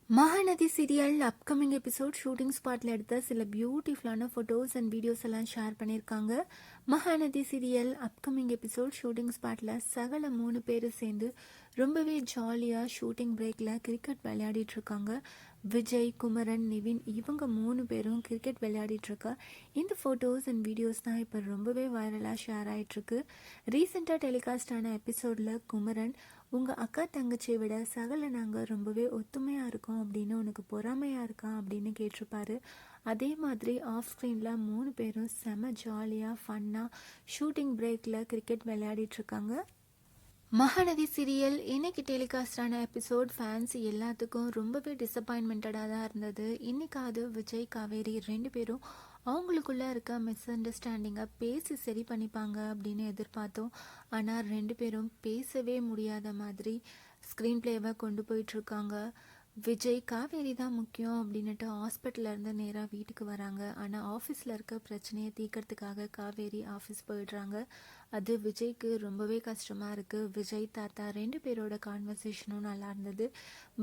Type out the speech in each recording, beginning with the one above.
Mahanadi serial upcoming episode shooting ஸ்பாட்ல எடுத்த சில பியூட்டிஃபுல்லான ஃபோட்டோஸ் அண்ட் வீடியோஸ் எல்லாம் ஷேர் பண்ணியிருக்காங்க. Mahanadi serial upcoming episode shooting ஸ்பாட்ல சகல 3 பேர் சேர்ந்து ரொம்பவே ஜாலியாக ஷூட்டிங் பிரேக்கில் கிரிக்கெட் விளையாடிட்டு இருக்காங்க. விஜய், குமரன், நிவின் இவங்க 3 பேரும் கிரிக்கெட் விளையாடிட்டு இருக்க இந்த ஃபோட்டோஸ் அண்ட் வீடியோஸ் தான் இப்போ ரொம்பவே வைரலாக ஷேர் ஆகிட்டுருக்கு. ரீசெண்டாக டெலிகாஸ்ட் ஆன எபிசோடில் குமரன், உங்கள் அக்கா தங்கச்சியை விட சகல நாங்கள் ரொம்பவே ஒத்துமையாக இருக்கோம் அப்படின்னு உனக்கு பொறாமையாக இருக்கா அப்படின்னு கேட்டிருப்பாரு. அதே மாதிரி ஆஃப் ஸ்க்ரீனில் 3 பேரும் செம ஜாலியாக ஃபன்னாக ஷூட்டிங் பிரேக்கில் கிரிக்கெட் விளையாடிட்டு இருக்காங்க. மகாநதி சீரியல் இன்னைக்கு டெலிகாஸ்டான எபிசோட் ஃபேன்ஸ் எல்லாத்துக்கும் ரொம்பவே டிசப்பாயின்மெண்டடாக தான் இருந்தது. இன்னைக்காவது விஜய், காவேரி 2 பேரும் அவங்களுக்குள்ள இருக்க மிஸ் அண்டர்ஸ்டாண்டிங்கை பேசி சரி பண்ணிப்பாங்க அப்படின்னு எதிர்பார்த்தோம். ஆனால் 2 பேரும் பேசவே முடியாத மாதிரி ஸ்க்ரீன் பிளேவை கொண்டு போயிட்டுருக்காங்க. விஜய், காவேரி தான் முக்கியம் அப்படின்னுட்டு ஹாஸ்பிட்டல்லேருந்து நேராக வீட்டுக்கு வராங்க. ஆனால் ஆஃபீஸில் இருக்க பிரச்சனையை தீர்க்கறதுக்காக காவேரி ஆஃபீஸ் போயிடுறாங்க. அது விஜய்க்கு ரொம்பவே கஷ்டமாக இருக்குது. விஜய், தாத்தா 2 பேரோட கான்வர்சேஷனும் நல்லா இருந்தது.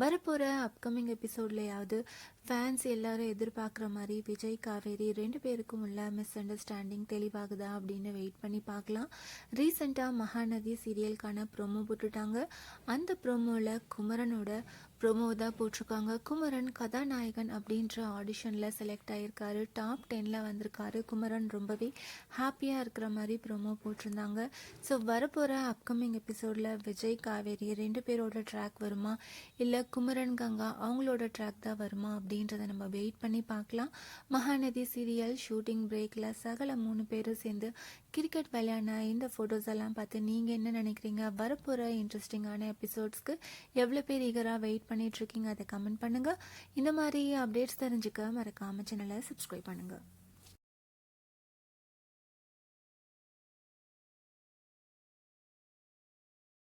வரப்போகிற அப்கமிங் எபிசோட்லையாவது ஃபேன்ஸ் எல்லாரும் எதிர்பார்க்குற மாதிரி விஜய், காவேரி 2 பேருக்கும் உள்ள மிஸ் அண்டர்ஸ்டாண்டிங் தெளிவாகுதா அப்படின்னு வெயிட் பண்ணி பார்க்கலாம். ரீசெண்டாக மகாநதி சீரியலுக்கான ப்ரோமோ போட்டுட்டாங்க. அந்த ப்ரோமோவில் குமரனோட ப்ரோமோ தான் போட்டிருக்காங்க. குமரன் கதாநாயகன் அப்படின்ற ஆடிஷனில் செலக்ட் ஆகியிருக்காரு. டாப் 10ல் வந்திருக்காரு. குமரன் ரொம்பவே ஹாப்பியாக இருக்கிற மாதிரி ப்ரோமோ போட்டிருந்தாங்க. ஸோ வரப்போகிற அப்கமிங் எபிசோடில் விஜய், காவேரி 2 பேரோட ட்ராக் வருமா, இல்லை குமரன், கங்கா அவங்களோட ட்ராக் தான் வருமா அப்படின்றத நம்ம வெயிட் பண்ணி பார்க்கலாம். மகாநதி சீரியல் ஷூட்டிங் பிரேக்கில் சகல 3 பேரும் சேர்ந்து கிரிக்கெட் விளையாடின இந்த ஃபோட்டோஸ் எல்லாம் பார்த்து நீங்கள் என்ன நினைக்கிறீங்க? வரப்போகிற இன்ட்ரெஸ்டிங்கான எபிசோட்ஸ்க்கு எவ்வளோ பேர் ஈகராக வெயிட் பண்ணிட்டு இருக்கீங்க? அதை கமெண்ட் பண்ணுங்கள். இந்த மாதிரி அப்டேட்ஸ் தெரிஞ்சுக்க மறக்காம சேனலை சப்ஸ்கிரைப் பண்ணுங்கள்.